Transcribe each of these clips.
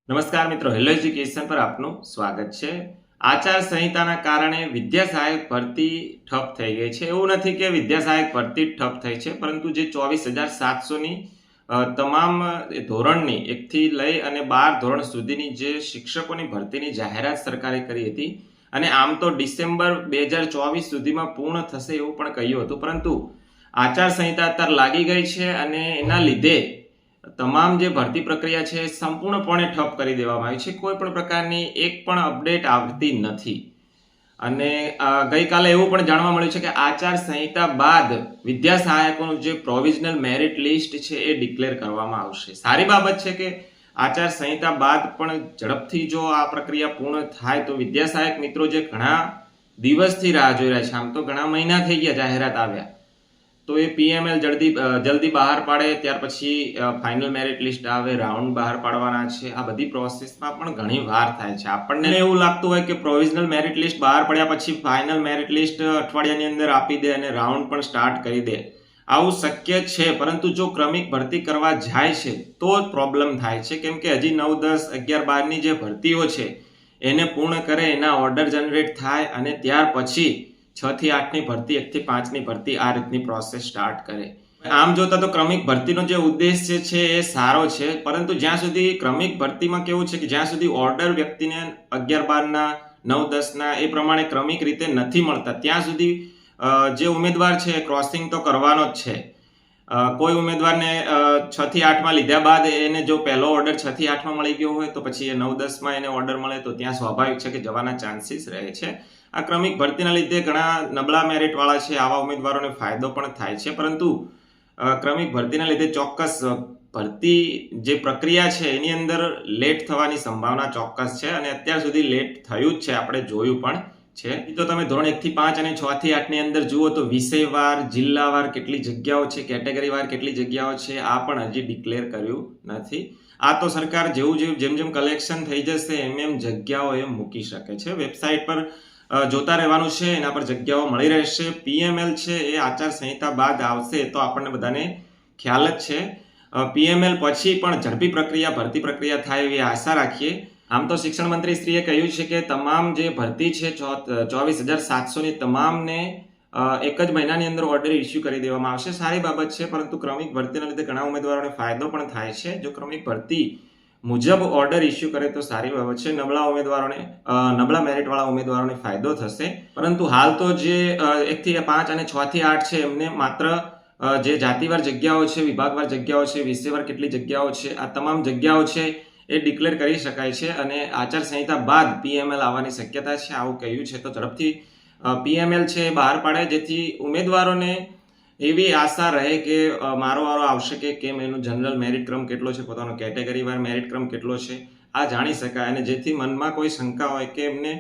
નમસ્કાર મિત્રો, hello education પર આપનું સ્વાગત છે। આચાર સંહિતાના કારણે વિદ્યા સહાયક ભરતી ઠપ થઈ ગઈ છે। એવું નથી કે વિદ્યા સહાયક ભરતી ઠપ થઈ છે, પરંતુ જે 24,700ની તમામ ધોરણની 1 થી લઈ અને 12 ધોરણ સુધીની જે શિક્ષકોની ભરતીની જાહેરાત સરકારે કરી હતી અને આમ તો ડિસેમ્બર 2024 સુધીમાં પૂર્ણ થશે એવું પણ કહ્યું હતું, પરંતુ આચાર સંહિતા અત્યારે લાગી ગઈ છે અને એના લીધે તમામ જે ભરતી પ્રક્રિયા છે સંપૂર્ણપણે ઠપ કરી દેવામાં આવી છે। કોઈ પણ પ્રકારની એક પણ અપડેટ આવતી નથી અને ગઈકાલે એવું પણ જાણવા મળ્યું છે કે આચાર સંહિતા બાદ વિદ્યા સહાયકોનું જે પ્રોવિઝનલ મેરિટ લિસ્ટ છે એ ડિક્લેર કરવામાં આવશે। સારી બાબત છે કે આચાર સંહિતા બાદ પણ ઝડપથી જો આ પ્રક્રિયા પૂર્ણ થાય તો વિદ્યા સહાયક મિત્રો જે ઘણા દિવસથી રાહ જોઈ રહ્યા છે, આમ તો ઘણા મહિના થઈ ગયા જાહેરાત આવ્યા, તો એ પીએમએલ જલ્દી બહાર પાડે, ત્યાર પછી ફાઇનલ મેરિટ લિસ્ટ આવે, રાઉન્ડ બહાર પાડવાના છે। આ બધી પ્રોસેસમાં પણ ઘણી વાર થાય છે। આપણને એવું લાગતું હોય કે પ્રોવિઝનલ મેરિટ લિસ્ટ બહાર પડ્યા પછી ફાઇનલ મેરિટ લિસ્ટ અઠવાડિયાની અંદર આપી દે અને રાઉન્ડ પણ સ્ટાર્ટ કરી દે, આવું શક્ય છે, પરંતુ જો ક્રમિક ભરતી કરવા જાય છે તો જ પ્રોબ્લેમ થાય છે, કેમ કે હજી 9, 10, 11, 12ની જે ભરતીઓ છે એને પૂર્ણ કરે, એના ઓર્ડર જનરેટ થાય અને ત્યાર પછી 6 થી 8ની ભરતી, 1 થી 5ની ભરતી, આ રીતની પ્રોસેસ સ્ટાર્ટ કરે। આમ જોતા તો ક્રમિક ભરતીનો જે ઉદ્દેશ્ય છે એ સારો છે, પરંતુ જ્યાં સુધી ક્રમિક ભરતીમાં કેવું છે કે જ્યાં સુધી ઓર્ડર વ્યક્તિને 11, 12ના, 9, 10ના એ પ્રમાણે ક્રમિક રીતે નથી મળતા ત્યાં સુધી જે ઉમેદવાર છે ક્રોસિંગ તો કરવાનો જ છે। કોઈ ઉમેદવારને 6 થી 8માં લીધા બાદ એને જો પહેલો ઓર્ડર 6 થી 8માં મળી ગયો હોય તો પછી એ 9, 10માં એને ઓર્ડર મળે તો ત્યાં સ્વાભાવિક છે કે જવાના ચાન્સીસ રહે છે। આ ક્રમિક ભરતીના લીધે ઘણા નબળા મેરિટ વાળા છે આવા ઉમેદવારોને ફાયદો પણ થાય છે, પરંતુ ક્રમિક ભરતીના લીધે ચોક્કસ ભરતી જે પ્રક્રિયા છે એની અંદર લેટ થવાની સંભાવના ચોક્કસ છે અને અત્યાર સુધી લેટ થયું જ છે, આપણે જોયું પણ છે। તો તમે ધોરણ 1 થી 5 અને 6 થી 8ની અંદર જુઓ તો વિષયવાર, જિલ્લાવાર કેટલી જગ્યાઓ છે, કેટેગરીવાર કેટલી જગ્યાઓ છે, આ પણ હજી ડિક્લેર કર્યું નથી। આ તો સરકાર જેમ જેમ કલેક્શન થઈ જશે એમ જગ્યાઓ એ મૂકી શકે છે। વેબસાઇટ પર જોતા રહેવાનું છે, એના પર જગ્યાઓ મળી રહેશે। પીએમએલ છે એ આચાર સંહિતા બાદ આવશે તો આપણને બધાને ખ્યાલ જ છે। પીએમએલ પછી પણ ઝડપી પ્રક્રિયા, ભરતી પ્રક્રિયા થાય એવી આશા રાખીએ। આમ તો શિક્ષણ મંત્રી શ્રીએ કહ્યું છે કે તમામ જે ભરતી છે 24,700ની તમામને એક જ મહિનાની અંદર ઓર્ડર ઇસ્યુ કરી દેવામાં આવશે। સારી બાબત છે, પરંતુ ક્રમિક ભરતીના લીધે ઘણા ઉમેદવારોને ફાયદો પણ થાય છે। જો ક્રમિક ભરતી મુજબ ઓર્ડર ઇસ્યુ કરે તો સારી બાબત છે, નબળા મેરિટવાળા ઉમેદવારોને ફાયદો થશે। પરંતુ હાલ તો જે 1 થી 5 અને 6 થી 8 છે એમને માત્ર જે જાતિવાર જગ્યાઓ છે, વિભાગવાર જગ્યાઓ છે, વિષયવાર કેટલી જગ્યાઓ છે, આ તમામ જગ્યાઓ છે એ ડિક્લેર કરી શકાય છે અને આચાર સંહિતા બાદ પીએમએલ આવવાની શક્યતા છે, આવું કહ્યું છે। તો ઝડપથી પીએમએલ છે એ બહાર પાડે જેથી ઉમેદવારોને એવી આશા રહે કે મારો વારો આવશે કે કેમ, એનું જનરલ મેરિટ ક્રમ કેટલો છે, પોતાનો કેટેગરીવાર મેરિટ ક્રમ કેટલો છે, આ જાણી શકાય અને જેથી મનમાં કોઈ શંકા હોય કે એમને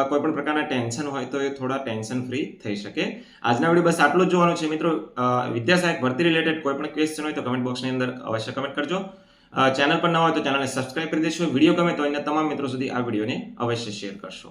કોઈ પણ પ્રકારના ટેન્શન હોય તો એ થોડા ટેન્શન ફ્રી થઈ શકે। આજના વિડીયો બસ આટલું જ જોવાનું છે મિત્રો। વિદ્યા સહાયક ભરતી રિલેટેડ કોઈ પણ ક્વેશ્ચન હોય તો કમેન્ટ બોક્સની અંદર અવશ્ય કમેન્ટ કરજો। ચેનલ પર ન હોય તો ચેનલને સબસ્ક્રાઇબ કરી દેશો। વિડીયો ગમે તો અન્ય તમામ મિત્રો સુધી આ વિડીયોને અવશ્ય શેર કરશો।